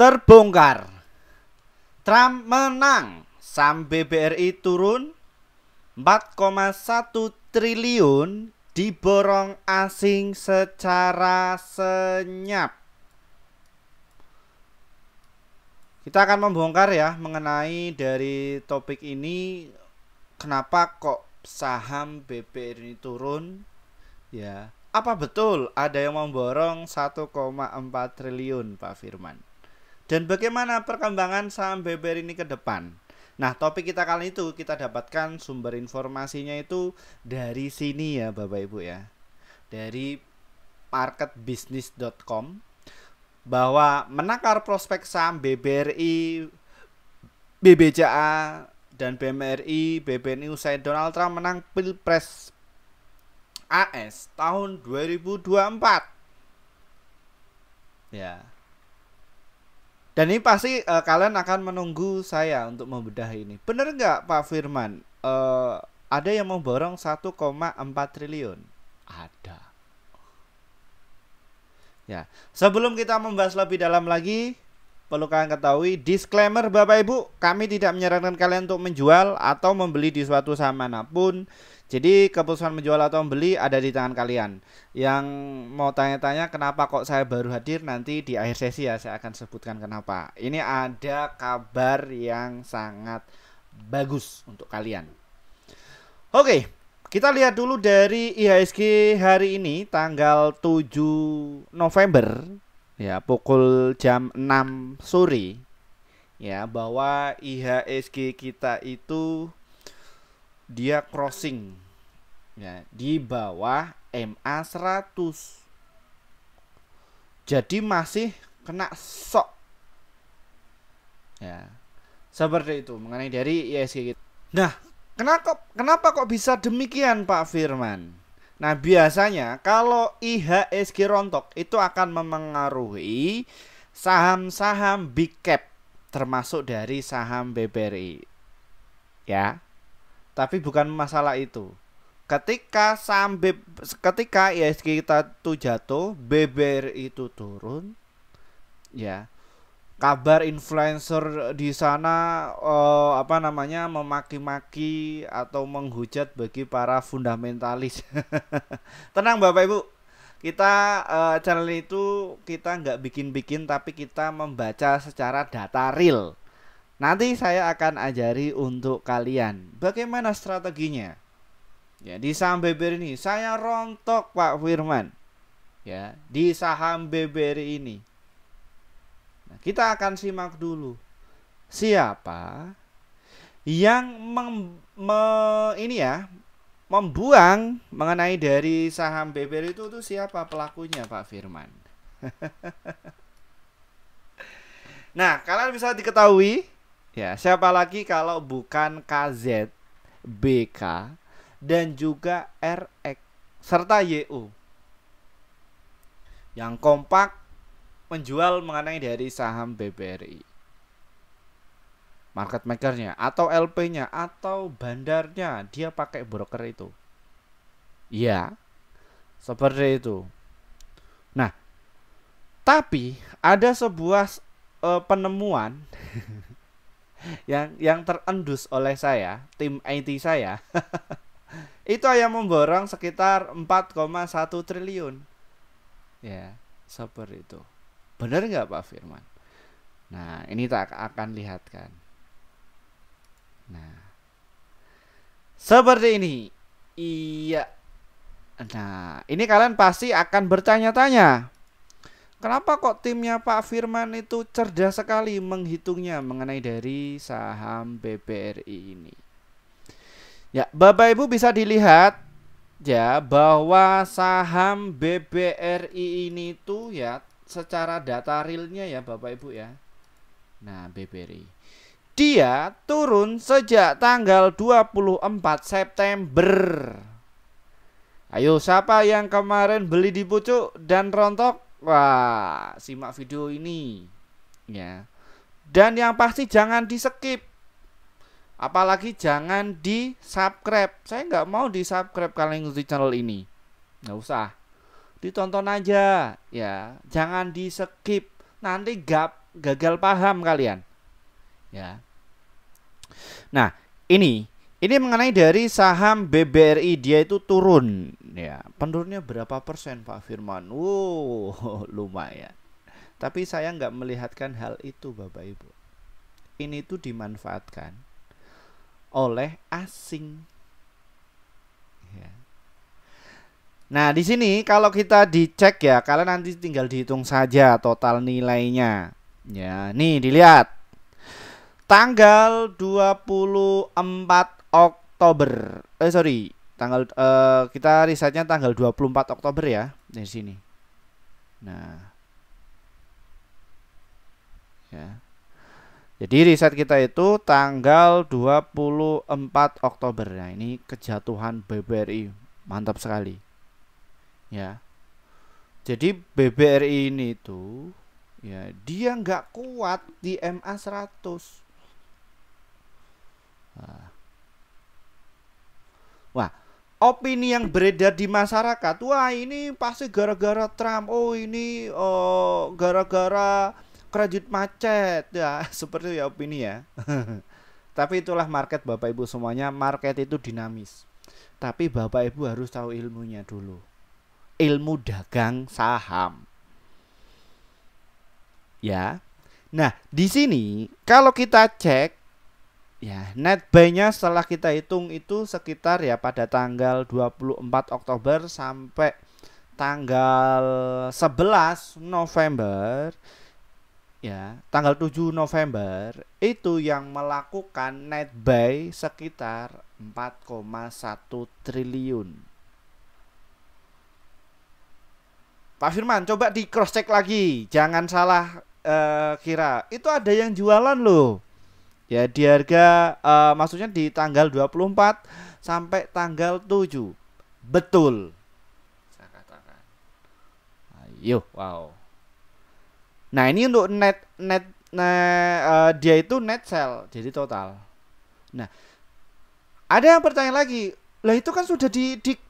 Terbongkar. Trump menang. Saham BBRI turun. 4,1 triliun diborong asing secara senyap. Kita akan membongkar ya mengenai dari topik ini, kenapa kok saham BBRI ini turun ya. Apa betul ada yang memborong 1,4 triliun Pak Firman? Dan bagaimana perkembangan saham BBRI ini ke depan? Nah, topik kita kali itu kita dapatkan sumber informasinya itu dari sini ya Bapak Ibu ya. Dari marketbusiness.com, bahwa menakar prospek saham BBRI, BBCA dan BMRI, BBNI usai Donald Trump menang Pilpres AS tahun 2024. Ya. Dan ini pasti kalian akan menunggu saya untuk membedah ini. Bener nggak Pak Firman? Ada yang memborong 1,4 triliun? Ada. Ya, sebelum kita membahas lebih dalam lagi, perlu kalian ketahui, disclaimer Bapak Ibu, kami tidak menyarankan kalian untuk menjual atau membeli di suatu saham manapun. Jadi keputusan menjual atau membeli ada di tangan kalian. Yang mau tanya-tanya kenapa kok saya baru hadir, nanti di akhir sesi ya saya akan sebutkan kenapa. Ini ada kabar yang sangat bagus untuk kalian. Oke, kita lihat dulu dari IHSG hari ini tanggal 7 November ya, pukul jam 6 sore ya, bahwa IHSG kita itu dia crossing ya di bawah MA 100. Jadi masih kena shock. Ya. Seperti itu mengenai dari IHSG kita. Nah, kenapa kok bisa demikian Pak Firman? Nah, biasanya kalau IHSG rontok itu akan memengaruhi saham-saham big cap termasuk dari saham BBRI. Ya. Tapi bukan masalah itu. Ketika IHSG kita tuh jatuh, BBRI itu turun, ya. Kabar influencer di sana memaki-maki atau menghujat bagi para fundamentalis. Tenang Bapak Ibu, kita channel itu kita nggak bikin-bikin, tapi kita membaca secara data real. Nanti saya akan ajari untuk kalian bagaimana strateginya. Ya, di saham BBRI ini saya rontok Pak Firman. Ya, di saham BBRI ini. Nah, kita akan simak dulu. Siapa yang membuang mengenai dari saham BBRI itu tuh siapa pelakunya Pak Firman? Nah, kalian bisa diketahui ya, siapa lagi kalau bukan KZ, BK, dan juga RX serta YU yang kompak menjual mengenai dari saham BBRI. Market makernya atau LP-nya atau bandarnya dia pakai broker itu. Ya, seperti itu. Nah, tapi ada sebuah penemuan yang terendus oleh saya, tim IT saya. Itu yang memborong sekitar 4,1 triliun. Ya, seperti itu. Benar nggak Pak Firman? Nah, ini tak akan lihatkan. Nah, seperti ini. Iya. Nah, ini kalian pasti akan bertanya-tanya, kenapa kok timnya Pak Firman itu cerdas sekali menghitungnya mengenai dari saham BBRI ini? Ya, Bapak Ibu bisa dilihat ya bahwa saham BBRI ini tuh ya secara data realnya ya Bapak Ibu ya. Nah, BBRI dia turun sejak tanggal 24 September. Ayo, siapa yang kemarin beli di pucuk dan rontok? Wah, simak video ini ya. Dan yang pasti jangan di skip. Apalagi jangan di subscribe. Saya nggak mau di subscribe kalian ngikuti channel ini. Nggak usah. Ditonton aja ya. Jangan di skip. Nanti gagal paham kalian? Ya. Nah, ini mengenai dari saham BBRI, dia itu turun. Ya, penurunnya berapa persen Pak Firman? Wow, lumayan. Tapi saya nggak melihatkan hal itu, Bapak Ibu. Ini tuh dimanfaatkan oleh asing. Ya. Nah, di sini kalau kita dicek ya, kalian nanti tinggal dihitung saja total nilainya. Ya, nih dilihat. Tanggal 24 Oktober. Sorry, kita risetnya tanggal 24 Oktober ya, di sini. Nah. Ya. Jadi riset kita itu tanggal 24 Oktober. Nah, ini kejatuhan BBRI. Mantap sekali. Ya. Jadi BBRI ini tuh ya, dia nggak kuat di MA 100. Wah, opini yang beredar di masyarakat, wah ini pasti gara-gara Trump. Oh, ini gara-gara kredit macet ya, seperti ya opini ya. Tapi itulah market Bapak Ibu semuanya, market itu dinamis. Tapi Bapak Ibu harus tahu ilmunya dulu. Ilmu dagang saham. Ya. Nah, di sini kalau kita cek ya, net buy-nya setelah kita hitung itu sekitar ya pada tanggal 24 Oktober sampai tanggal 11 November ya, tanggal 7 November itu yang melakukan net buy sekitar 4,1 triliun. Pak Firman, coba di cross check lagi, jangan salah kira. Itu ada yang jualan loh. Ya, di harga maksudnya di tanggal 24 sampai tanggal 7. Betul. Saya katakan. Ayo, wow. Nah, ini untuk dia itu net sell, jadi total. Nah, ada yang bertanya lagi, lah itu kan sudah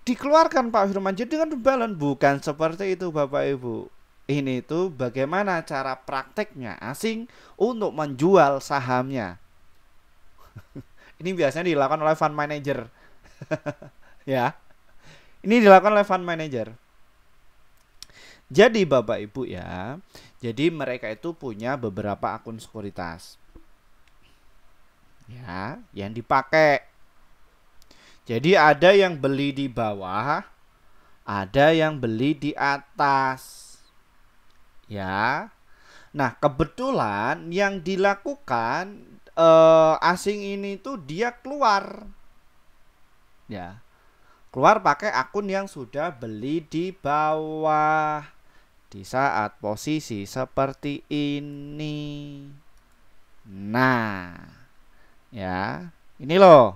dikeluarkan Pak Firman, jadi kan balance. Bukan seperti itu Bapak Ibu. Ini itu bagaimana cara prakteknya asing untuk menjual sahamnya. Ini biasanya dilakukan oleh fund manager. Ya. Ini dilakukan oleh fund manager. Jadi Bapak Ibu ya, jadi mereka itu punya beberapa akun sekuritas. Ya, yang dipakai. Jadi ada yang beli di bawah, ada yang beli di atas. Ya. Nah, kebetulan yang dilakukan asing ini tuh dia keluar. Ya. Keluar pakai akun yang sudah beli di bawah. Di saat posisi seperti ini. Nah, ya, ini loh.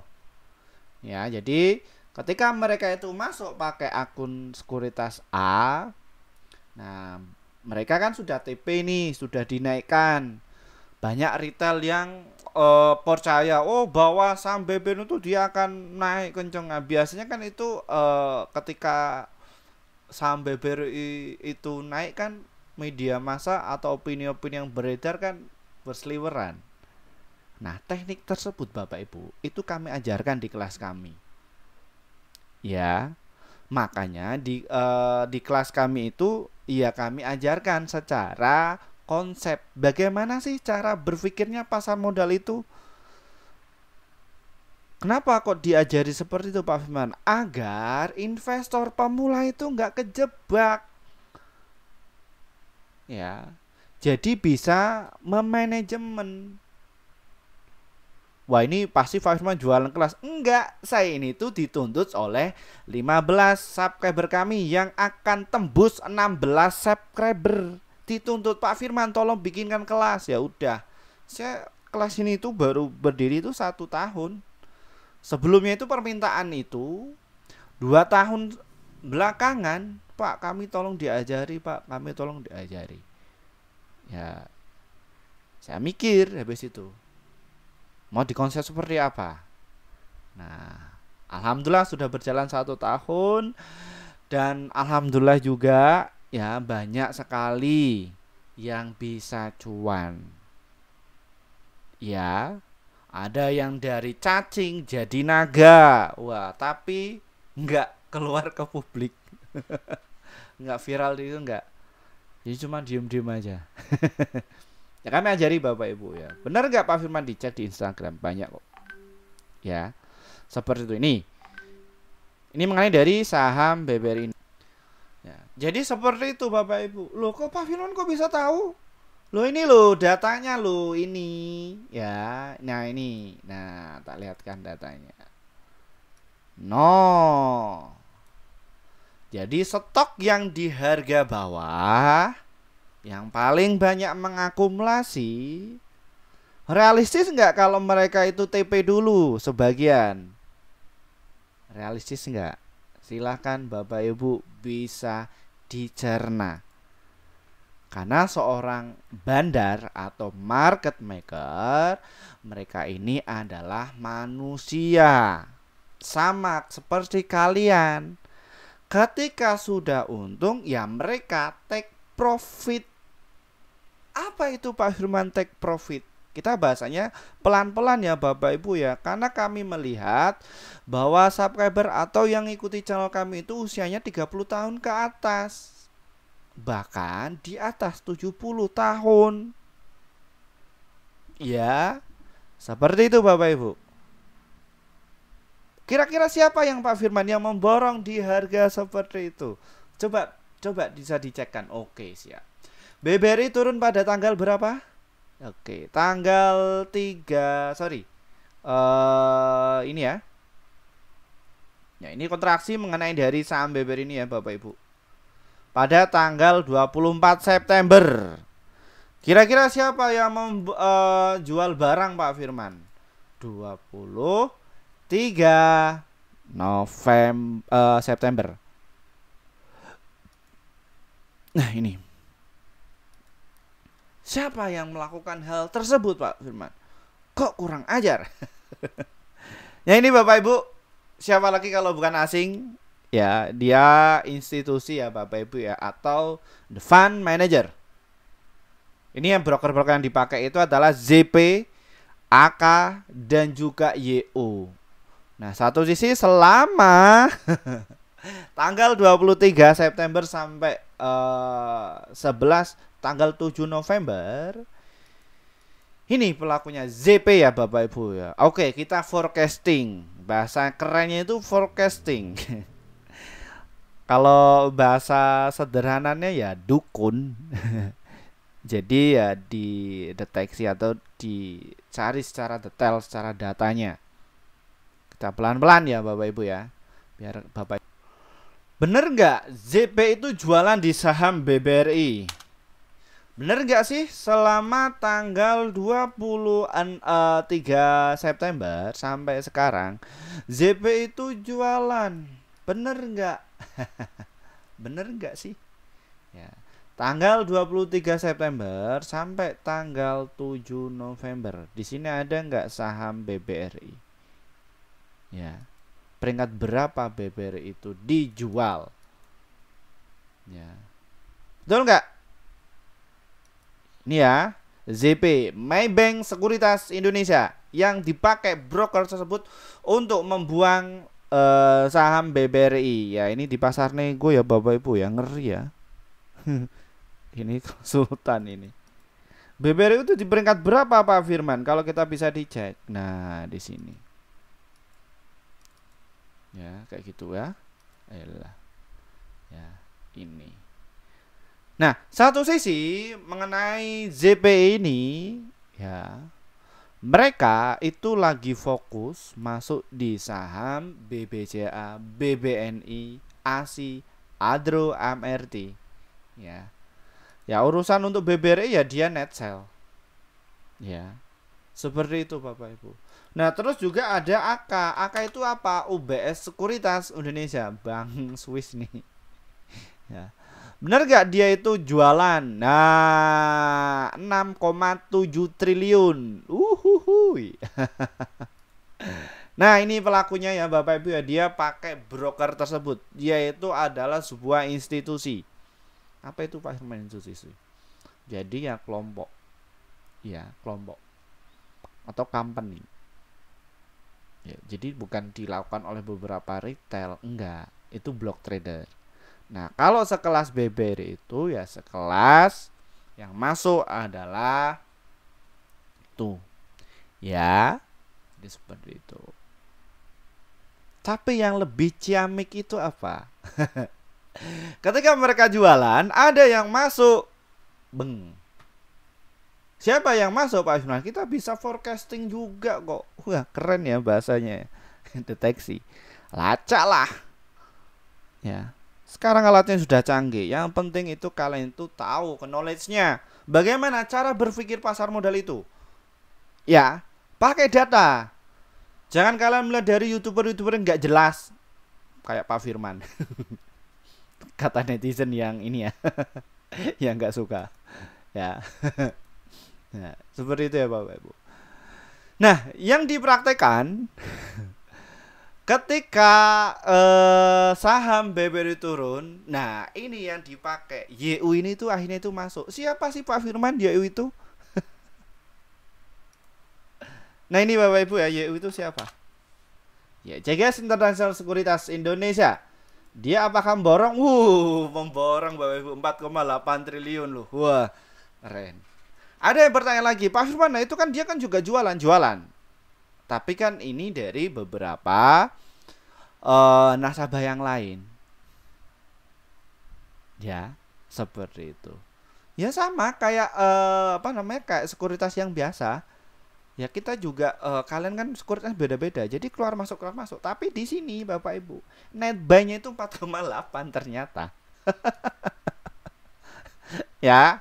Ya, jadi ketika mereka itu masuk pakai akun sekuritas A, nah, mereka kan sudah TP nih, sudah dinaikkan. Banyak retail yang percaya, oh bahwa saham BBN itu dia akan naik kenceng. Nah, biasanya kan itu ketika saham BBRI itu naik kan media massa atau opini-opini yang beredar kan berseliweran. Nah, teknik tersebut Bapak Ibu itu kami ajarkan di kelas kami. Ya, makanya di kelas kami itu ya kami ajarkan secara konsep bagaimana sih cara berpikirnya pasar modal itu. Kenapa kok diajari seperti itu Pak Firman? Agar investor pemula itu nggak kejebak. Ya, jadi bisa memanajemen. Wah, ini pasti Pak Firman jualan kelas. Enggak, saya ini tuh dituntut oleh 15 subscriber kami yang akan tembus 16 subscriber. Dituntut Pak Firman tolong bikinkan kelas. Ya udah, saya kelas ini tuh baru berdiri itu 1 tahun. Sebelumnya itu permintaan itu 2 tahun belakangan, Pak kami tolong diajari, Pak kami tolong diajari. Ya, saya mikir habis itu mau dikonsep seperti apa. Nah, alhamdulillah sudah berjalan 1 tahun dan alhamdulillah juga ya banyak sekali yang bisa cuan. Ya, ada yang dari cacing jadi naga. Wah, tapi nggak keluar ke publik. Nggak viral itu nggak. Jadi cuma diem-diem aja. Ya kami ajari Bapak Ibu ya. Benar nggak Pak Firman, dicek di Instagram banyak kok. Ya, seperti itu. Ini mengenai dari saham BBRI ini. Ya, jadi seperti itu Bapak Ibu. Loh kok Pak Firman kok bisa tahu? Loh ini loh datanya loh ini. Ya, nah ini. Nah, tak lihatkan datanya. No. Jadi stok yang di harga bawah yang paling banyak mengakumulasi, realistis nggak kalau mereka itu TP dulu sebagian? Realistis nggak? Silahkan Bapak Ibu bisa dicerna. Karena seorang bandar atau market maker, mereka ini adalah manusia. Sama seperti kalian. Ketika sudah untung, ya mereka take profit. Apa itu Pak Firman take profit? Kita bahasanya pelan-pelan ya Bapak Ibu ya. Karena kami melihat bahwa subscriber atau yang ikuti channel kami itu usianya 30 tahun ke atas. Bahkan di atas 70 tahun. Ya, seperti itu Bapak Ibu. Kira-kira siapa yang Pak Firman yang memborong di harga seperti itu? Coba bisa dicekkan. Oke, siap. BBRI turun pada tanggal berapa? Oke, tanggal 3, sorry. Ini ya. Ya, ini kontraksi mengenai dari saham BBRI ini ya Bapak Ibu. Pada tanggal 24 September. Kira-kira siapa yang jual barang Pak Firman? 23 September. Nah ini, siapa yang melakukan hal tersebut Pak Firman? Kok kurang ajar? Ya ini Bapak Ibu, siapa lagi kalau bukan asing? Ya, dia institusi ya Bapak Ibu ya, atau the fund manager. Ini yang broker-broker yang dipakai itu adalah ZP, AK, dan juga YO. Nah, satu sisi selama tanggal 23 September sampai 11 tanggal 7 November. Ini pelakunya ZP ya Bapak Ibu ya. Oke, kita forecasting. Bahasa kerennya itu forecasting. Kalau bahasa sederhananya ya dukun. Jadi ya dideteksi atau dicari secara detail secara datanya. Kita pelan-pelan ya Bapak Ibu ya. Biar Bapak. Bener nggak ZP itu jualan di saham BBRI? Bener nggak sih selama tanggal 23 September sampai sekarang ZP itu jualan? Bener nggak? Bener nggak sih? Ya. Tanggal 23 September sampai tanggal 7 November. Di sini ada nggak saham BBRI? Ya. Peringkat berapa BBRI itu dijual? Ya. Betul nggak? Ini ya, ZP, Maybank Sekuritas Indonesia, yang dipakai broker tersebut untuk membuang saham BBRI. Ya, ini di pasar nego ya Bapak Ibu ya, ngeri ya. Ini konsultan ini. BBRI itu di peringkat berapa Pak Firman? Kalau kita bisa dicek. Nah, di sini. Ya, kayak gitu ya. Ayolah. Ya, ini. Nah, satu sisi mengenai ZP ini, ya, mereka itu lagi fokus masuk di saham BBCA, BBNI, ASI, Adro, AMRT. Ya. Ya, urusan untuk BBRI ya dia net sell. Ya. Seperti itu Bapak Ibu. Nah, terus juga ada AK. AK itu apa? UBS Sekuritas Indonesia, Bank Swiss nih. Ya. Benar gak dia itu jualan? Nah, 6,7 triliun. Nah, ini pelakunya ya Bapak Ibu ya. Dia pakai broker tersebut. Dia itu adalah sebuah institusi. Apa itu Pak Firman institusi? Jadi ya kelompok. Ya, kelompok atau company. Ya, jadi bukan dilakukan oleh beberapa retail, enggak. Itu block trader. Nah, kalau sekelas BBRI itu ya sekelas yang masuk adalah tuh. Ya, jadi seperti itu. Tapi yang lebih ciamik itu apa? Ketika mereka jualan, ada yang masuk. Beng. Siapa yang masuk Pak Firman? Kita bisa forecasting juga kok. Wah, keren ya bahasanya. Deteksi. Lacak lah. Ya. Sekarang alatnya sudah canggih. Yang penting itu kalian itu tahu knowledge-nya. Bagaimana cara berpikir pasar modal itu? Ya, pakai data. Jangan kalian melihat dari YouTuber-YouTuber yang nggak jelas. Kayak Pak Firman. Kata netizen yang ini ya. Yang nggak suka. Ya. Nah, seperti itu ya Bapak Ibu. Nah, yang dipraktekkan ketika saham BBRI turun, nah ini yang dipakai. YU ini tuh akhirnya itu masuk. Siapa sih Pak Firman YU itu? Nah ini Bapak Ibu ya, YU itu siapa? Ya, JGS International Sekuritas Indonesia. Dia apakah memborong? Memborong Bapak Ibu 4,8 triliun loh. Wah, keren. Ada yang bertanya lagi, Pak Firman, nah itu kan dia kan juga jualan. Tapi kan ini dari beberapa nasabah yang lain. Ya, seperti itu. Ya sama kayak kayak sekuritas yang biasa. Ya kita juga kalian kan sekuritas beda-beda. Jadi keluar masuk. Tapi di sini Bapak Ibu, net buy-nya itu 4,8 ternyata. Ya.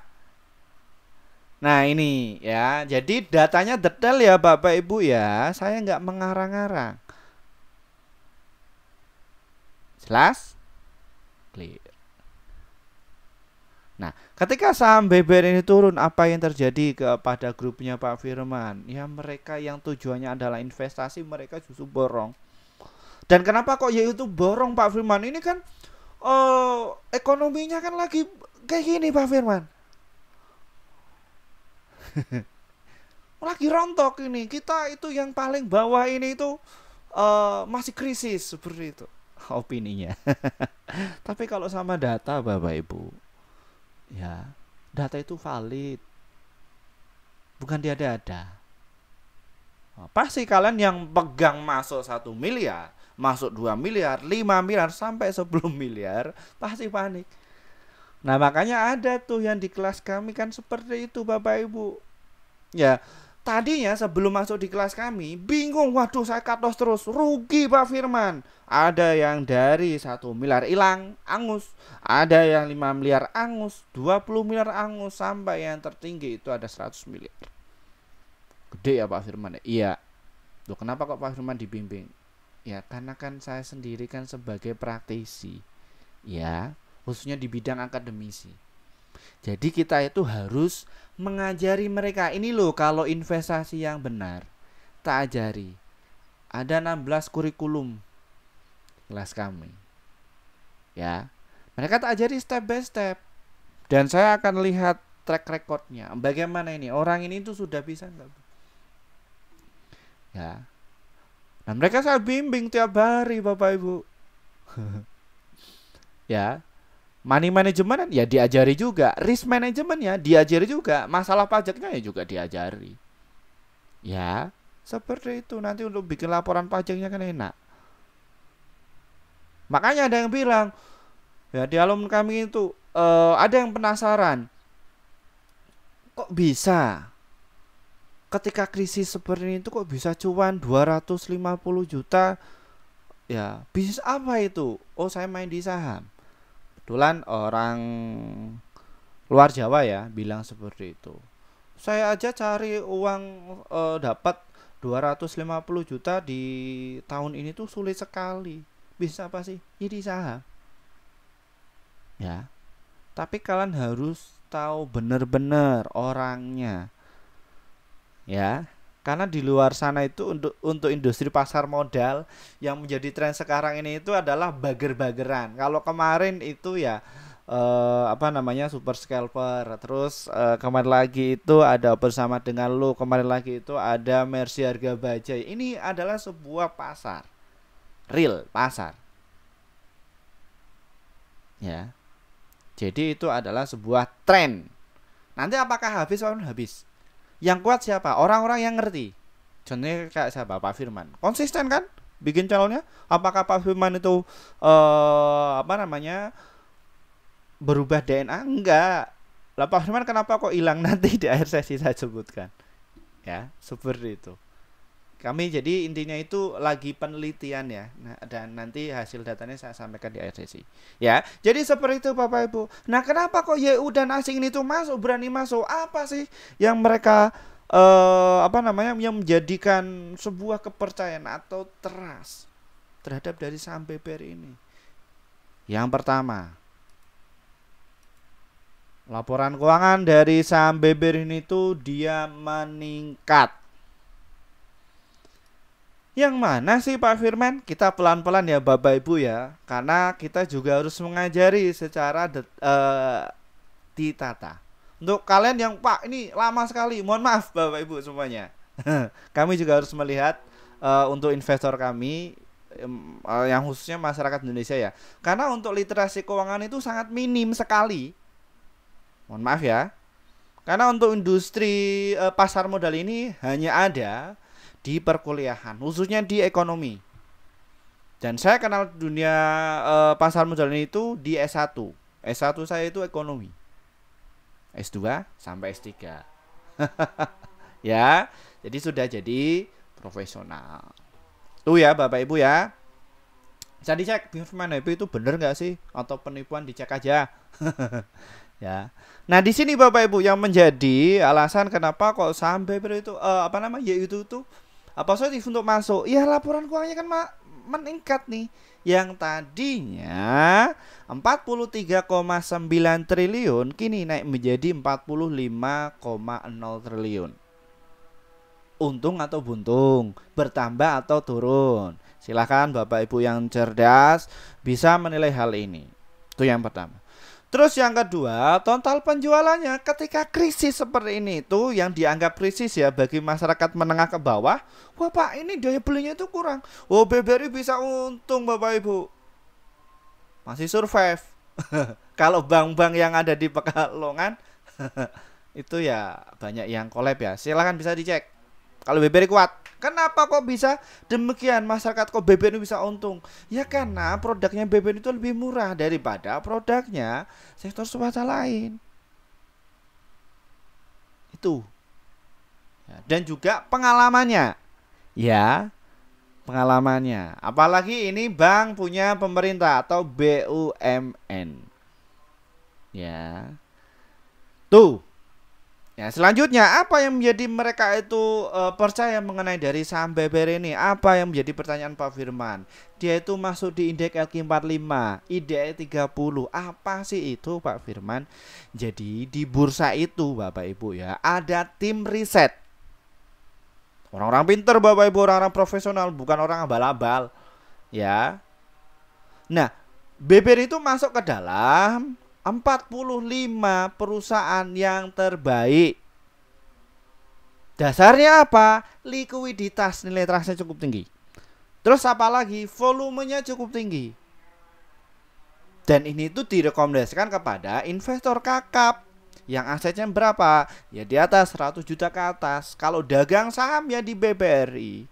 Nah ini ya, jadi datanya detail ya Bapak Ibu ya. Saya nggak mengarang-arang. Jelas? Clear. Nah, ketika saham BBR ini turun, apa yang terjadi kepada grupnya Pak Firman? Ya mereka yang tujuannya adalah investasi, mereka justru borong. Dan kenapa kok ya itu borong Pak Firman? Ini kan ekonominya kan lagi kayak gini Pak Firman. Lagi rontok ini. Kita itu yang paling bawah ini itu masih krisis seperti itu opininya. Tapi kalau sama data Bapak Ibu, ya data itu valid, bukan diada-ada. Pasti kalian yang pegang masuk 1 miliar, masuk 2 miliar, 5 miliar sampai 10 miliar pasti panik. Nah makanya ada tuh yang di kelas kami kan seperti itu Bapak Ibu. Ya tadinya sebelum masuk di kelas kami bingung, waduh saya cut loss terus, rugi Pak Firman. Ada yang dari 1 miliar hilang, angus. Ada yang 5 miliar angus, 20 miliar angus, sampai yang tertinggi itu ada 100 miliar. Gede ya Pak Firman. Iya. Loh kenapa kok Pak Firman dibimbing? Ya karena kan saya sendiri kan sebagai praktisi. Ya, khususnya di bidang akademisi. Jadi kita itu harus mengajari mereka. Ini loh kalau investasi yang benar, tak ajari. Ada 16 kurikulum kelas kami. Ya. Mereka tak ajari step by step. Dan saya akan lihat track recordnya. Bagaimana ini? Orang ini tuh sudah bisa enggak? Ya. Nah, mereka saya bimbing tiap hari Bapak Ibu. Ya. Money management ya diajari juga, risk management ya diajari juga, masalah pajaknya ya juga diajari. Ya, seperti itu. Nanti untuk bikin laporan pajaknya kan enak. Makanya ada yang bilang, ya di alumni kami itu ada yang penasaran, kok bisa ketika krisis seperti ini itu kok bisa cuan 250 juta? Ya, bisnis apa itu? Oh, saya main di saham. Kebetulan orang luar Jawa ya bilang seperti itu. Saya aja cari uang dapat 250 juta di tahun ini tuh sulit sekali. Bisa apa sih? Jadi saham. Ya. Tapi kalian harus tahu benar-benar orangnya. Ya. Karena di luar sana itu untuk industri pasar modal yang menjadi tren sekarang ini itu adalah bager-bageran. Kalau kemarin itu ya apa namanya, super scalper. Terus kemarin lagi itu ada bersama dengan lo, kemarin lagi itu ada Mercy Harga Bajai. Ini adalah sebuah pasar, real pasar, ya. Jadi itu adalah sebuah tren. Nanti apakah habis atau habis? Yang kuat siapa? Orang-orang yang ngerti. Contohnya kayak siapa? Pak Firman. Konsisten kan bikin channelnya. Apakah Pak Firman itu apa namanya, berubah DNA? Enggak. Lah Pak Firman kenapa kok hilang? Nanti di akhir sesi saya sebutkan. Ya, seperti itu. Kami jadi intinya itu lagi penelitian ya. Nah, dan nanti hasil datanya saya sampaikan di akhir sesi. Ya, jadi seperti itu Bapak Ibu. Nah, kenapa kok YU dan asing ini tuh masuk, berani masuk? Apa sih yang mereka apa namanya, yang menjadikan sebuah kepercayaan atau trust terhadap dari saham BBRI ini? Yang pertama, laporan keuangan dari saham BBRI ini tuh dia meningkat. Yang mana sih Pak Firman? Kita pelan-pelan ya Bapak Ibu ya, karena kita juga harus mengajari secara ditata. Untuk kalian yang Pak ini lama sekali, mohon maaf Bapak Ibu semuanya. Kami juga harus melihat untuk investor kami yang khususnya masyarakat Indonesia ya. Karena untuk literasi keuangan itu sangat minim sekali. Mohon maaf ya. Karena untuk industri pasar modal ini hanya ada di perkuliahan, khususnya di ekonomi. Dan saya kenal dunia pasar modal ini itu di S1. S1 saya itu ekonomi. S2 sampai S3. Ya, jadi sudah jadi profesional. Tuh ya Bapak Ibu ya. Bisa dicek Firman Happy itu bener nggak sih atau penipuan, dicek aja. Ya. Nah, di sini Bapak Ibu yang menjadi alasan kenapa kok saham BBRI itu apa namanya, yaitu tuh positif untuk masuk. Ya laporan keuangannya kan meningkat nih. Yang tadinya 43,9 triliun kini naik menjadi 45,0 triliun. Untung atau buntung, bertambah atau turun? Silahkan Bapak Ibu yang cerdas bisa menilai hal ini. Itu yang pertama. Terus yang kedua, total penjualannya ketika krisis seperti ini itu yang dianggap krisis ya bagi masyarakat menengah ke bawah. Wah Pak, ini daya belinya itu kurang. Oh, BBRI bisa untung Bapak Ibu. Masih survive. Kalau bank-bank yang ada di Pekalongan itu ya banyak yang collab ya. Silahkan bisa dicek. Kalau BBRI kuat. Kenapa kok bisa demikian? Masyarakat kok BBRI bisa untung? Ya karena produknya BBRI itu lebih murah daripada produknya sektor swasta lain. Itu. Dan juga pengalamannya. Ya, pengalamannya. Apalagi ini bank punya pemerintah atau BUMN. Ya. Tuh. Ya, selanjutnya apa yang menjadi mereka itu percaya mengenai dari saham BBRI ini? Apa yang menjadi pertanyaan Pak Firman? Dia itu masuk di indeks LQ45, IDX 30. Apa sih itu Pak Firman? Jadi di bursa itu Bapak Ibu ya, ada tim riset. Orang-orang pinter Bapak Ibu, orang-orang profesional, bukan orang abal-abal. Ya. Nah, BBRI itu masuk ke dalam 45 perusahaan yang terbaik. Dasarnya apa? Likuiditas, nilai transaksi cukup tinggi. Terus apa lagi? Volumenya cukup tinggi. Dan ini tuh direkomendasikan kepada investor kakap yang asetnya berapa? Ya di atas 100 juta ke atas. Kalau dagang saham ya di BBRI.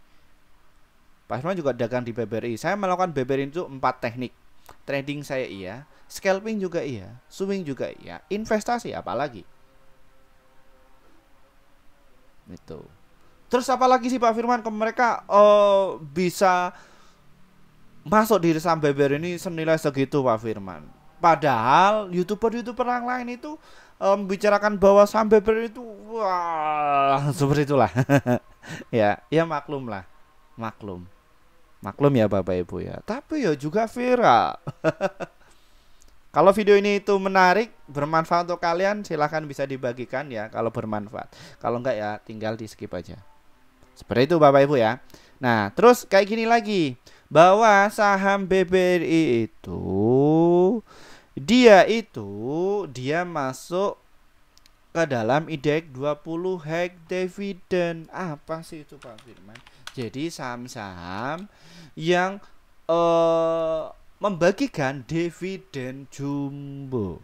Pak Firman juga dagang di BBRI. Saya melakukan BBRI itu 4 teknik. Trading saya iya, scalping juga iya, swing juga iya, investasi apalagi. Itu. Terus apalagi sih Pak Firman ke mereka bisa masuk di saham BBRI ini senilai segitu Pak Firman. Padahal YouTuber yang lain itu membicarakan bahwa saham BBRI itu wah seperti itulah. Ya maklum lah. Maklum ya Bapak Ibu ya. Tapi ya juga viral. Kalau video ini itu menarik, bermanfaat untuk kalian, silahkan bisa dibagikan ya kalau bermanfaat. Kalau enggak ya tinggal di skip aja. Seperti itu Bapak Ibu ya. Nah, terus kayak gini lagi, bahwa saham BBRI itu dia masuk ke dalam indeks 20 hack dividen. Apa sih itu Pak Firman? Jadi saham-saham yang membagikan dividen jumbo.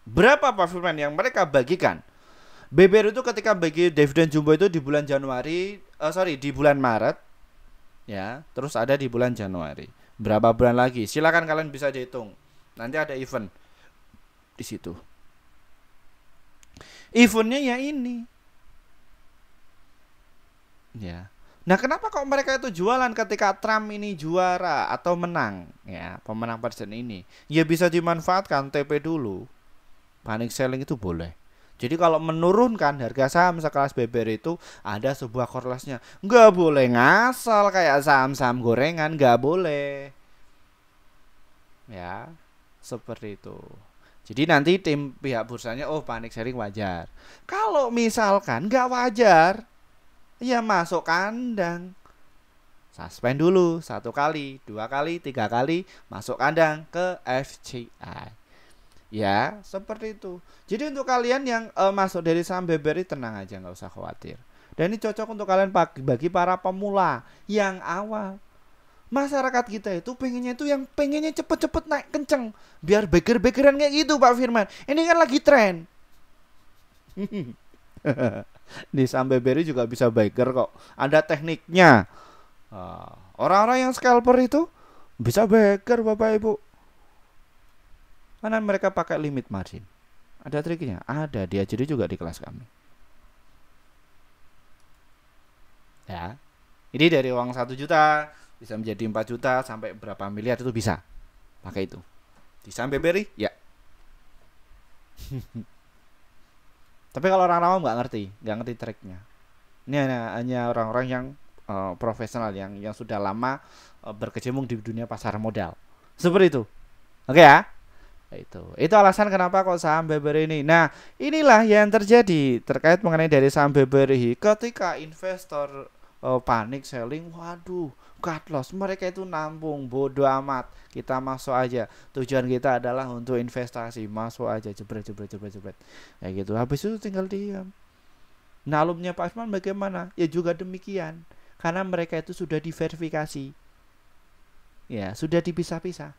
Berapa Pak Firman yang mereka bagikan? BBR itu ketika bagi dividen jumbo itu di bulan di bulan Maret, ya, terus ada di bulan Januari. Berapa bulan lagi? Silakan kalian bisa dihitung. Nanti ada event di situ. Eventnya ya ini, ya. Nah, kenapa kok mereka itu jualan ketika Trump ini juara atau menang, ya, pemenang presiden ini? Ya bisa dimanfaatkan TP dulu. Panic selling itu boleh. Jadi kalau menurunkan harga saham sekelas BBR itu ada sebuah korelasinya. Nggak boleh ngasal kayak saham-saham gorengan, nggak boleh. Ya, seperti itu. Jadi nanti tim pihak bursanya, oh panic selling wajar. Kalau misalkan nggak wajar, ya masuk kandang. Suspend dulu 1 kali, 2 kali, 3 kali, masuk kandang ke FCI. Ya, seperti itu. Jadi untuk kalian yang masuk dari saham BBRI tenang aja, nggak usah khawatir. Dan ini cocok untuk kalian bagi para pemula yang awal. Masyarakat kita itu pengennya cepet-cepet naik kenceng, biar beger-begeran kayak gitu Pak Firman. Ini kan lagi tren. Di saham BBRI juga bisa beger kok. Ada tekniknya. Orang-orang yang scalper itu bisa beger Bapak Ibu. Karena mereka pakai limit margin. Ada triknya? Ada, diajari juga di kelas kami. Ya. Ini dari uang 1 juta bisa menjadi 4 juta sampai berapa miliar itu bisa. Pakai itu. Di saham BBRI? Ya. Tapi kalau orang awam nggak ngerti triknya. Ini hanya orang-orang yang profesional yang sudah lama berkecimpung di dunia pasar modal. Seperti itu. Oke ya? Itu alasan kenapa kok saham BBRI ini. Nah, inilah yang terjadi terkait mengenai dari saham BBRI ketika investor panik selling, waduh, cut loss. Mereka itu nampung, bodoh amat. Kita masuk aja. Tujuan kita adalah untuk investasi, masuk aja, jebret. Kayak gitu. Habis itu tinggal diam. Nah, alumnya Pak Asman bagaimana? Ya juga demikian. Karena mereka itu sudah diverifikasi. Ya, sudah dipisah-pisah.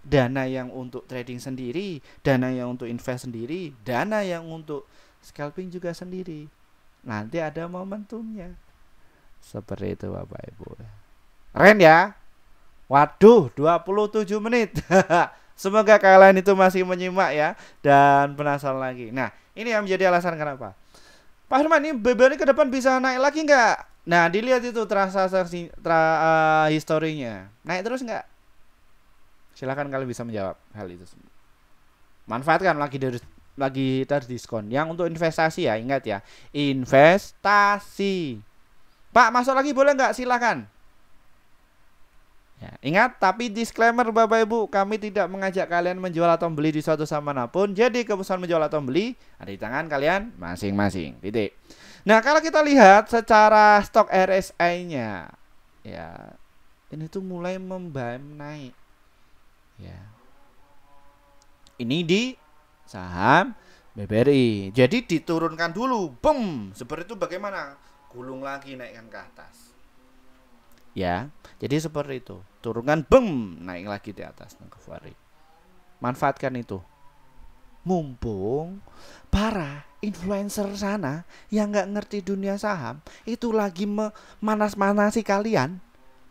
Dana yang untuk trading sendiri, dana yang untuk invest sendiri, dana yang untuk scalping juga sendiri. Nanti ada momentumnya. Seperti itu Bapak Ibu. Keren ya? Waduh, 27 menit. Semoga kalian itu masih menyimak ya dan penasaran lagi. Nah, ini yang menjadi alasan kenapa Pak Herman ini BBRI ke depan bisa naik lagi nggak? Nah, dilihat itu transaksi historinya. Naik terus nggak? Silakan kalian bisa menjawab hal itu semua. Manfaatkan lagi terdiskon. Yang untuk investasi ya, ingat ya, investasi. Pak, masuk lagi boleh nggak? Silakan. Ya, ingat, tapi disclaimer Bapak Ibu, kami tidak mengajak kalian menjual atau membeli di suatu saham manapun. Jadi keputusan menjual atau membeli ada di tangan kalian masing-masing. Titik. Nah, kalau kita lihat secara stok RSI-nya, ya, ini tuh mulai naik. Ya. Ini di saham BBRI. Jadi diturunkan dulu, boom. Seperti itu bagaimana? Gulung lagi naikkan ke atas. Ya. Jadi seperti itu. Turunkan, boom, naik lagi di atas Nangkefari. Manfaatkan itu. Mumpung para influencer sana yang nggak ngerti dunia saham itu lagi manas-manasi kalian.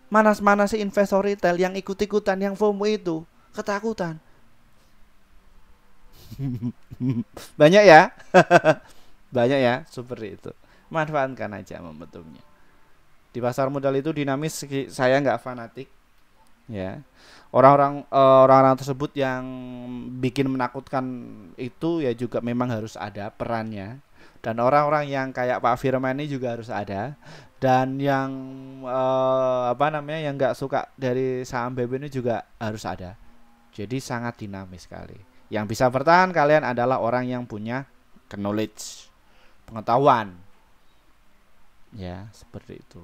Manas-manasi investor retail yang ikut-ikutan, yang FOMO itu. Ketakutan. Banyak ya. Banyak ya, seperti itu. Manfaatkan aja momentumnya. Di pasar modal itu dinamis, saya nggak fanatik. Ya. Orang-orang tersebut yang bikin menakutkan itu ya juga memang harus ada perannya. Dan orang-orang yang kayak Pak Firman ini juga harus ada. Dan yang yang nggak suka dari saham BB ini juga harus ada. Jadi sangat dinamis sekali. Yang bisa bertahan kalian adalah orang yang punya knowledge, pengetahuan. Ya, seperti itu.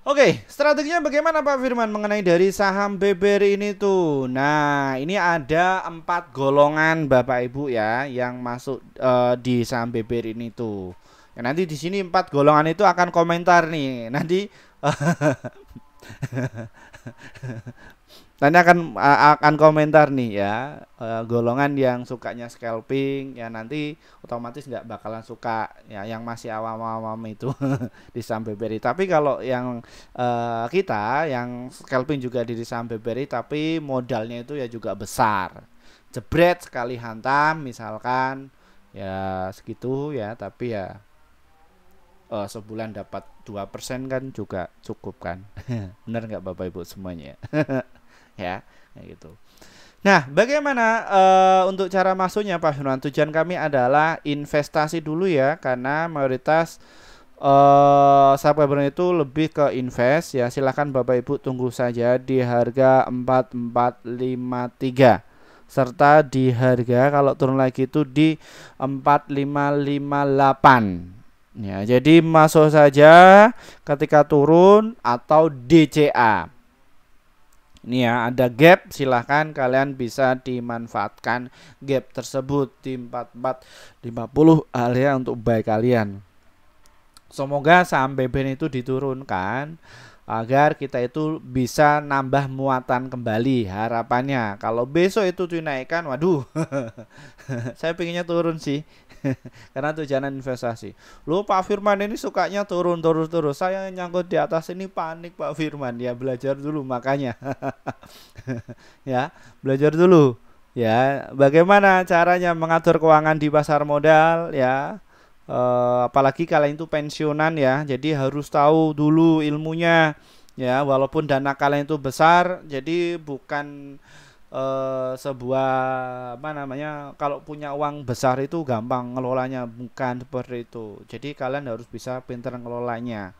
Oke, strateginya bagaimana Pak Firman mengenai dari saham BBRI ini tuh? Nah, ini ada 4 golongan Bapak Ibu ya yang masuk di saham BBRI ini tuh. Ya, nanti di sini 4 golongan itu akan komentar nih. Nanti nanti akan komentar nih ya, golongan yang sukanya scalping ya nanti otomatis nggak bakalan suka ya yang masih awam-awam itu di saham BBRI. Tapi kalau yang kita yang scalping juga di saham BBRI tapi modalnya itu ya juga besar, jebret sekali hantam misalkan ya segitu ya, tapi ya sebulan dapat 2% kan juga cukup kan. Benar nggak Bapak Ibu semuanya? Ya kayak gitu. Nah, bagaimana untuk cara masuknya Pak Firman? Tujuan kami adalah investasi dulu ya, karena mayoritas subscriber itu lebih ke invest ya. Silahkan Bapak Ibu tunggu saja di harga 4453 serta di harga kalau turun lagi itu di 4558 ya. Jadi masuk saja ketika turun atau DCA. Ini ya ada gap, silahkan kalian bisa dimanfaatkan gap tersebut di 4450 area untuk buy kalian. Semoga saham BBN itu diturunkan agar kita itu bisa nambah muatan kembali harapannya. Kalau besok itu dinaikkan, waduh, saya pinginnya turun sih. Karena tujuan investasi. Lu Pak Firman ini sukanya turun terus. Saya nyangkut di atas ini panik Pak Firman. Ya belajar dulu makanya. Ya, belajar dulu. Ya, bagaimana caranya mengatur keuangan di pasar modal ya. Apalagi kalian itu pensiunan ya. Jadi harus tahu dulu ilmunya. Ya, walaupun dana kalian itu besar, jadi bukan sebuah apa namanya, kalau punya uang besar itu gampang ngelolanya, bukan seperti itu. Jadi kalian harus bisa pintar ngelolanya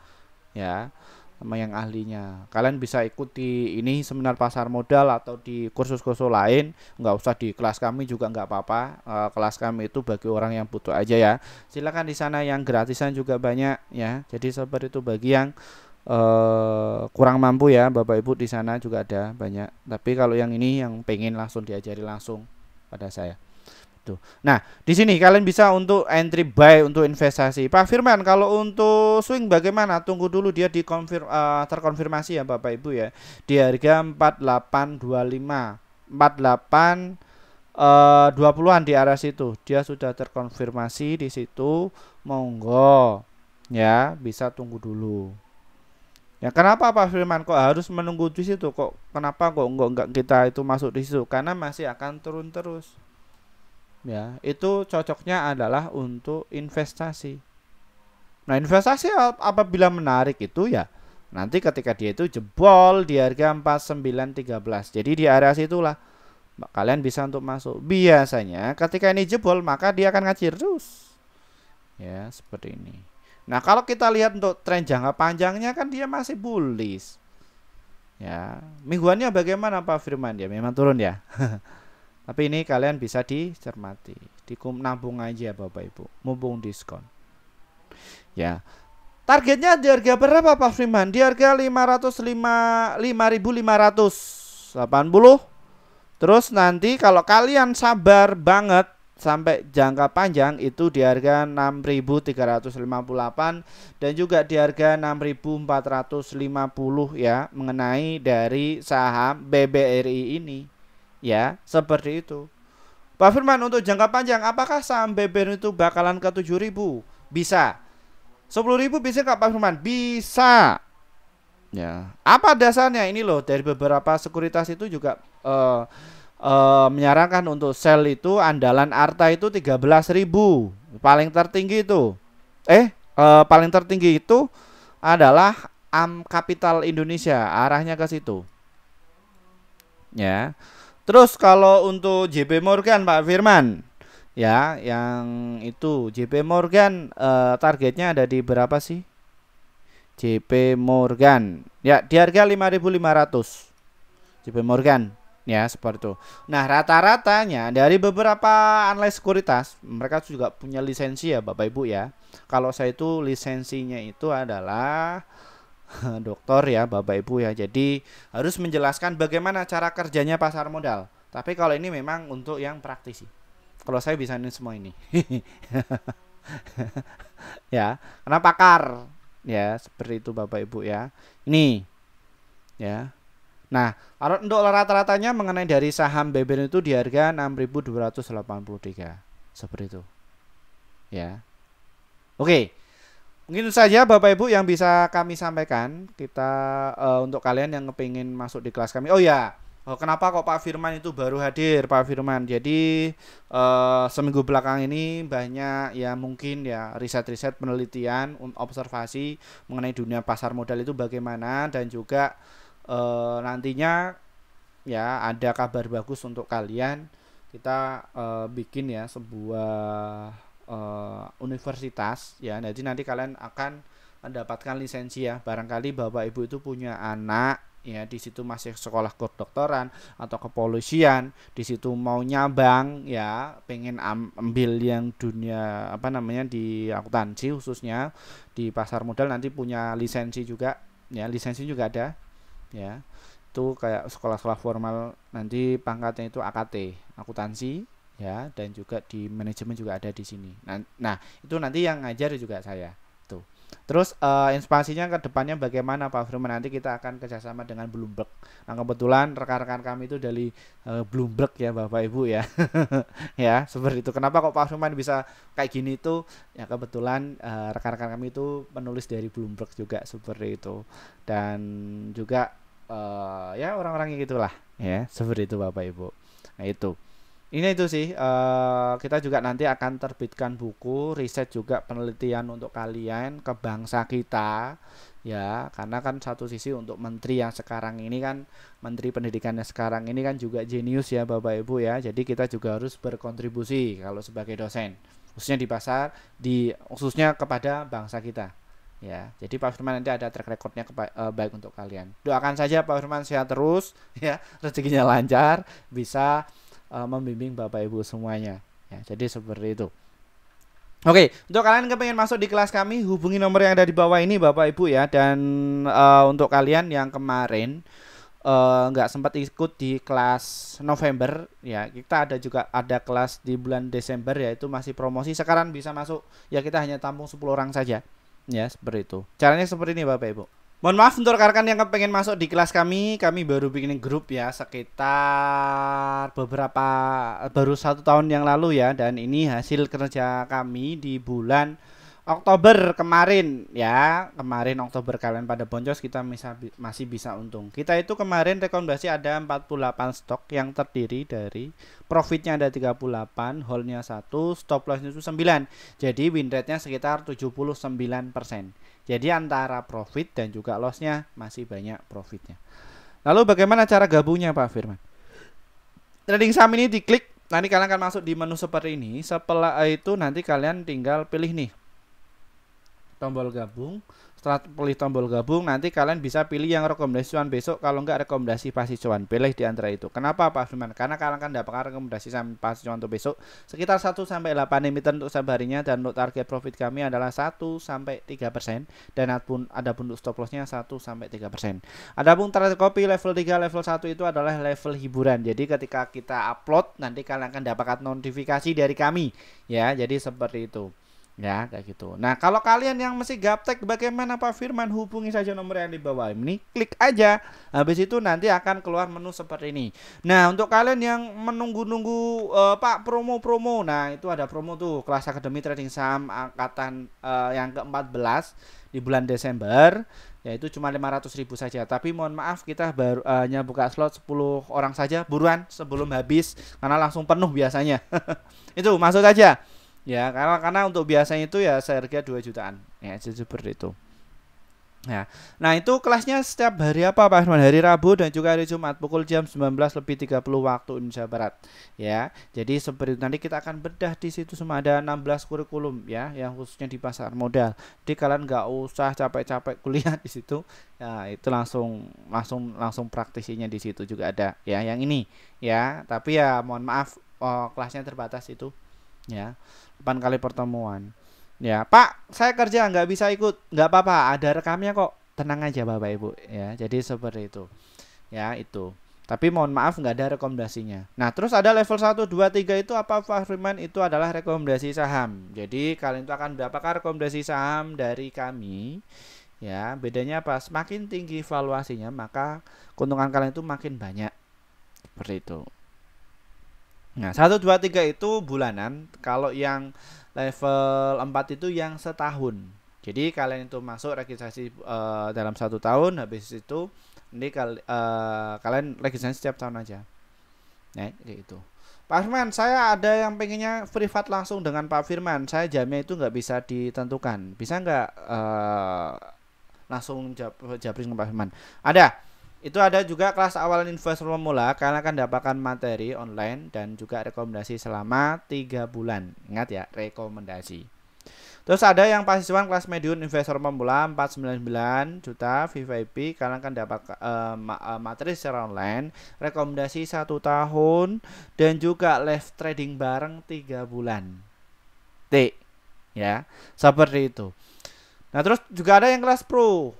ya, sama yang ahlinya. Kalian bisa ikuti ini seminar pasar modal atau di kursus-kursus lain, nggak usah di kelas kami juga nggak apa-apa. Kelas kami itu bagi orang yang butuh aja ya. Silakan di sana yang gratisan juga banyak ya. Jadi seperti itu bagi yang kurang mampu ya Bapak Ibu, di sana juga ada banyak. Tapi kalau yang ini yang pengen langsung diajari langsung pada saya. Tuh. Nah, di sini kalian bisa untuk entry buy untuk investasi. Pak Firman, kalau untuk swing bagaimana? Tunggu dulu dia terkonfirmasi ya Bapak Ibu ya. Di harga 4825, 48 20-an di arah situ. Dia sudah terkonfirmasi di situ. Monggo ya, bisa tunggu dulu. Ya kenapa Pak Firman kok harus menunggu di situ? Kenapa kok enggak kita itu masuk di situ? Karena masih akan turun terus. Ya, itu cocoknya adalah untuk investasi. Nah, investasi apabila menarik itu ya nanti ketika dia itu jebol di harga 4913. Jadi di area situlah kalian bisa untuk masuk. Biasanya ketika ini jebol maka dia akan ngacir terus. Ya, seperti ini. Nah, kalau kita lihat untuk tren jangka panjangnya kan dia masih bullish. Ya, mingguannya bagaimana Pak Firman? Dia memang turun ya. Tapi ini kalian bisa dicermati. Nabung aja Bapak Ibu, mumpung diskon. Ya. Targetnya di harga berapa Pak Firman? Di harga 5.580. Terus nanti kalau kalian sabar banget sampai jangka panjang itu di harga 6.358 dan juga di harga 6.450 ya, mengenai dari saham BBRI ini ya, seperti itu. Pak Firman, untuk jangka panjang apakah saham BBRI itu bakalan ke 7.000? Bisa. 10.000 bisa nggak Pak Firman? Bisa. Ya, apa dasarnya? Ini loh, dari beberapa sekuritas itu juga menyarankan untuk sell itu andalan Arta itu 13.000 paling tertinggi itu. Paling tertinggi itu adalah Capital Indonesia, arahnya ke situ. Ya. Terus kalau untuk JP Morgan Pak Firman, ya, yang itu JP Morgan targetnya ada di berapa sih? JP Morgan ya di harga 5.500 JP Morgan ya, seperti itu. Nah, rata-ratanya dari beberapa analis sekuritas, mereka juga punya lisensi ya Bapak Ibu ya. Kalau saya itu lisensinya itu adalah doktor ya Bapak Ibu ya. Jadi harus menjelaskan bagaimana cara kerjanya pasar modal. Tapi kalau ini memang untuk yang praktisi. Kalau saya bisa ini semua ini. Ya, karena pakar. Ya, seperti itu Bapak Ibu ya. Ini ya. Nah, kalau untuk rata-ratanya mengenai dari saham BBN itu di harga 6.283. Seperti itu. Ya. Oke. Mungkin saja Bapak Ibu yang bisa kami sampaikan. Kita untuk kalian yang kepingin masuk di kelas kami. Oh ya, kenapa kok Pak Firman itu baru hadir Pak Firman? Jadi seminggu belakang ini banyak ya mungkin ya riset-riset penelitian, observasi mengenai dunia pasar modal itu bagaimana, dan juga nantinya ya ada kabar bagus untuk kalian. Kita bikin ya sebuah universitas ya. Jadi nanti kalian akan mendapatkan lisensi ya. Barangkali Bapak Ibu itu punya anak ya di situ masih sekolah kedokteran atau kepolisian, di situ mau nyabang ya, pengen ambil yang dunia apa namanya di akuntansi khususnya di pasar modal, nanti punya lisensi juga ya. Lisensi juga ada ya. Itu kayak sekolah-sekolah formal, nanti pangkatnya itu AKT, akuntansi ya, dan juga di manajemen juga ada di sini. Nah, itu nanti yang ngajar juga saya tuh. Terus inspirasinya ke depannya bagaimana Pak Firman, nanti kita akan kerjasama dengan Bloomberg. Nah, kebetulan rekan-rekan kami itu dari Bloomberg ya Bapak Ibu ya. Ya seperti itu. Kenapa kok Pak Firman bisa kayak gini itu ya, kebetulan rekan-rekan kami itu penulis dari Bloomberg juga seperti itu. Dan juga ya orang-orangnya gitulah ya, seperti itu Bapak Ibu. Nah itu sih kita juga nanti akan terbitkan buku riset juga penelitian untuk kalian ke bangsa kita ya, karena kan satu sisi untuk menteri yang sekarang ini kan, menteri pendidikannya sekarang ini kan juga jenius ya Bapak Ibu ya. Jadi kita juga harus berkontribusi kalau sebagai dosen, khususnya di pasar, khususnya kepada bangsa kita ya. Jadi Pak Firman nanti ada track recordnya baik untuk kalian. Doakan saja Pak Firman sehat terus ya, rezekinya lancar, bisa membimbing Bapak Ibu semuanya ya. Jadi seperti itu. Oke, untuk kalian yang pengen masuk di kelas kami, hubungi nomor yang ada di bawah ini Bapak Ibu ya. Dan untuk kalian yang kemarin nggak sempat ikut di kelas November ya, kita juga ada kelas di bulan Desember ya, itu masih promosi. Sekarang bisa masuk ya, kita hanya tampung 10 orang saja ya, seperti itu. Caranya seperti ini Bapak Ibu. Mohon maaf untuk rekan-rekan yang pengen masuk di kelas kami baru bikin grup ya, sekitar baru 1 tahun yang lalu ya. Dan ini hasil kerja kami di bulan Oktober kemarin ya. Kemarin Oktober kalian pada boncos, kita masih bisa untung. Kita itu kemarin rekomendasi ada 48 stok yang terdiri dari profitnya ada 38, holdnya 1, stop lossnya itu 9. Jadi win rate-nya sekitar 79%. Jadi antara profit dan juga lossnya masih banyak profitnya. Lalu bagaimana cara gabungnya Pak Firman? Trading saham ini diklik, nanti kalian akan masuk di menu seperti ini. Setelah itu nanti kalian tinggal pilih nih tombol gabung. Setelah pilih tombol gabung, nanti kalian bisa pilih yang rekomendasi cuan besok, kalau enggak rekomendasi pasti cuan. Pilih di antara itu. Kenapa Pak Firman? Karena kalian akan dapatkan rekomendasi saham pasti cuan untuk besok sekitar 1-8 emiten untuk setiap harinya, dan untuk target profit kami adalah 1-3%, dan ada pun untuk stop lossnya 1-3%. Adapun target kopi level 3, level 1 itu adalah level hiburan. Jadi ketika kita upload, nanti kalian akan dapatkan notifikasi dari kami ya. Jadi seperti itu ya, kayak gitu. Nah, kalau kalian yang masih gaptek bagaimana Pak Firman, hubungi saja nomor yang di bawah ini, klik aja. Habis itu nanti akan keluar menu seperti ini. Nah, untuk kalian yang menunggu-nunggu Pak promo-promo, nah itu ada promo tuh, kelas Akademi Trading Saham angkatan yang ke-14 di bulan Desember, yaitu cuma 500.000 saja. Tapi mohon maaf, kita baru hanya buka slot 10 orang saja, buruan sebelum habis karena langsung penuh biasanya. Itu masuk saja. Ya, karena untuk biasanya itu ya seharga 2 jutaan. Ya, seperti itu. Ya. Nah, itu kelasnya setiap hari apa Pak Firman? Hari Rabu dan juga hari Jumat pukul jam 19.30 waktu Indonesia Barat. Ya. Jadi seperti itu, nanti kita akan bedah di situ semua, ada 16 kurikulum ya, yang khususnya di pasar modal. Jadi kalian nggak usah capek-capek kuliah di situ. Ya, itu langsung praktisinya di situ juga ada ya, yang ini ya. Tapi ya mohon maaf, kelasnya terbatas itu. Ya, 8 kali pertemuan ya. Pak, saya kerja nggak bisa ikut, nggak apa-apa, ada rekamnya kok tenang aja Bapak Ibu ya. Jadi seperti itu. Ya, itu. Tapi mohon maaf nggak ada rekomendasinya. Nah, terus ada level 1, 2, 3 itu apa Pak Firman? Itu adalah rekomendasi saham. Jadi kalian itu akan mendapatkan rekomendasi saham dari kami. Ya, bedanya apa? Semakin tinggi valuasinya, maka keuntungan kalian itu makin banyak. Seperti itu. Nah, 1, 2, 3 itu bulanan. Kalau yang level 4 itu yang setahun. Jadi kalian itu masuk registrasi dalam 1 tahun, habis itu ini kalian registrasi setiap tahun aja. Nah, itu. Pak Firman, saya ada yang pengennya privat langsung dengan Pak Firman. Saya jamnya itu nggak bisa ditentukan. Bisa nggak langsung japri dengan Pak Firman? Ada. Itu ada juga kelas awal investor pemula. Kalian akan dapatkan materi online dan juga rekomendasi selama 3 bulan. Ingat ya, rekomendasi. Terus ada yang pasisuan kelas medium investor pemula 499 juta VVIP. Kalian akan dapat materi secara online, rekomendasi 1 tahun, dan juga live trading bareng 3 bulan. Ya, seperti itu. Nah, terus juga ada yang kelas pro.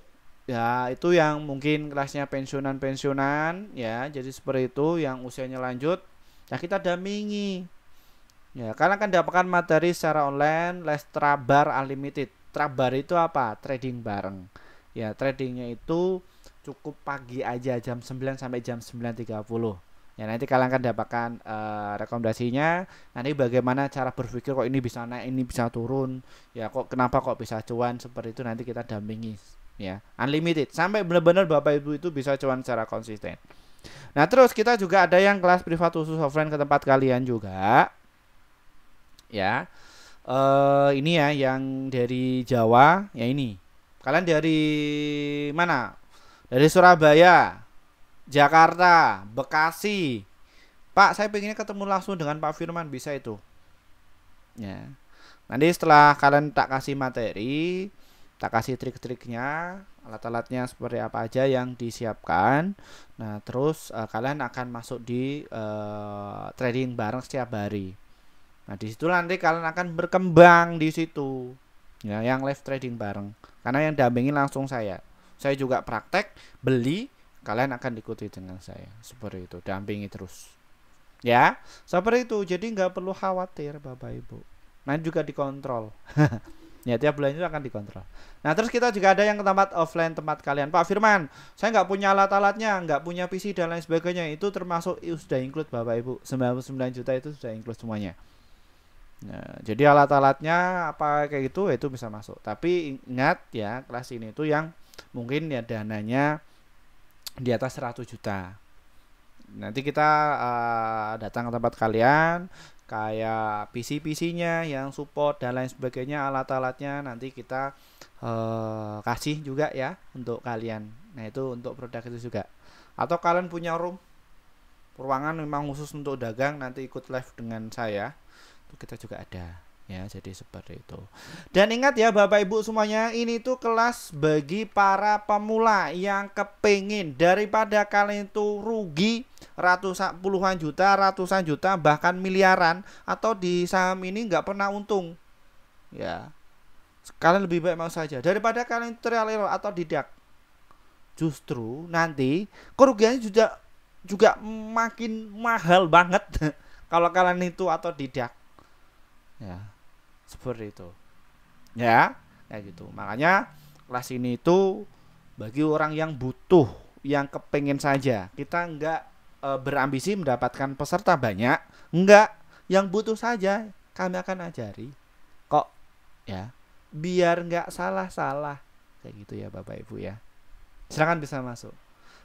Ya, itu yang mungkin kelasnya pensiunan ya. Jadi seperti itu, yang usianya lanjut, ya kita dampingi. Ya, kalian akan dapatkan materi secara online, les Trabar Unlimited. Trabar itu apa? Trading bareng. Ya, tradingnya itu cukup pagi aja jam 9 sampai jam 9.30. Ya, nanti kalian akan dapatkan rekomendasinya. Nanti bagaimana cara berpikir kok ini bisa naik, ini bisa turun. Ya, kok kenapa kok bisa cuan seperti itu, nanti kita dampingi. Ya, unlimited sampai benar-benar Bapak Ibu itu bisa cuan secara konsisten. Nah, terus kita juga ada yang kelas privat khusus offline ke tempat kalian juga. Ya, ini ya yang dari Jawa ya. Ini kalian dari mana? Dari Surabaya, Jakarta, Bekasi. Pak, saya pengennya ketemu langsung dengan Pak Firman, bisa itu ya. Nanti setelah kalian tak kasih materi, tak kasih trik-triknya, alat-alatnya seperti apa aja yang disiapkan. Nah, terus kalian akan masuk di trading bareng setiap hari. Nah, di situ nanti kalian akan berkembang di situ. Ya, yang live trading bareng. Karena yang dampingin langsung saya. Saya juga praktek, beli, kalian akan diikuti dengan saya. Seperti itu, dampingi terus. Ya, seperti itu. Jadi nggak perlu khawatir Bapak Ibu. Nanti juga dikontrol. Ya, tiap bulan itu akan dikontrol. Nah, terus kita juga ada yang ke tempat offline tempat kalian. Pak Firman, saya nggak punya alat-alatnya, nggak punya PC dan lain sebagainya. Itu termasuk sudah include Bapak Ibu. 99 juta itu sudah include semuanya. Nah, jadi alat-alatnya apa kayak gitu itu bisa masuk. Tapi ingat ya, kelas ini itu yang mungkin ya dananya di atas 100 juta. Nanti kita datang ke tempat kalian, kayak PC-PC-nya yang support dan lain sebagainya, alat-alatnya nanti kita kasih juga ya untuk kalian. Nah, itu untuk produk itu juga. Atau kalian punya ruangan memang khusus untuk dagang, nanti ikut live dengan saya. Kita juga ada ya, jadi seperti itu. Dan ingat ya Bapak Ibu semuanya, ini tuh kelas bagi para pemula yang kepingin daripada kalian itu rugi puluhan juta, ratusan juta, bahkan miliaran, atau di saham ini nggak pernah untung ya. Kalian lebih baik mau saja daripada kalian trial error atau didak. Justru nanti kerugiannya juga makin mahal banget kalau kalian itu atau didak. Ya, seperti itu. Ya, kayak gitu. Makanya kelas ini itu bagi orang yang butuh, yang kepengen saja. Kita enggak berambisi mendapatkan peserta banyak, enggak. Yang butuh saja kami akan ajari. Kok ya, biar enggak salah-salah. Kayak gitu ya Bapak Ibu ya. Silakan bisa masuk.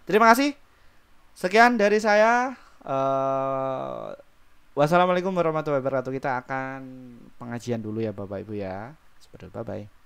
Terima kasih. Sekian dari saya. Wassalamualaikum warahmatullahi wabarakatuh. Kita akan pengajian dulu ya Bapak Ibu ya. Seperti itu, bye bye.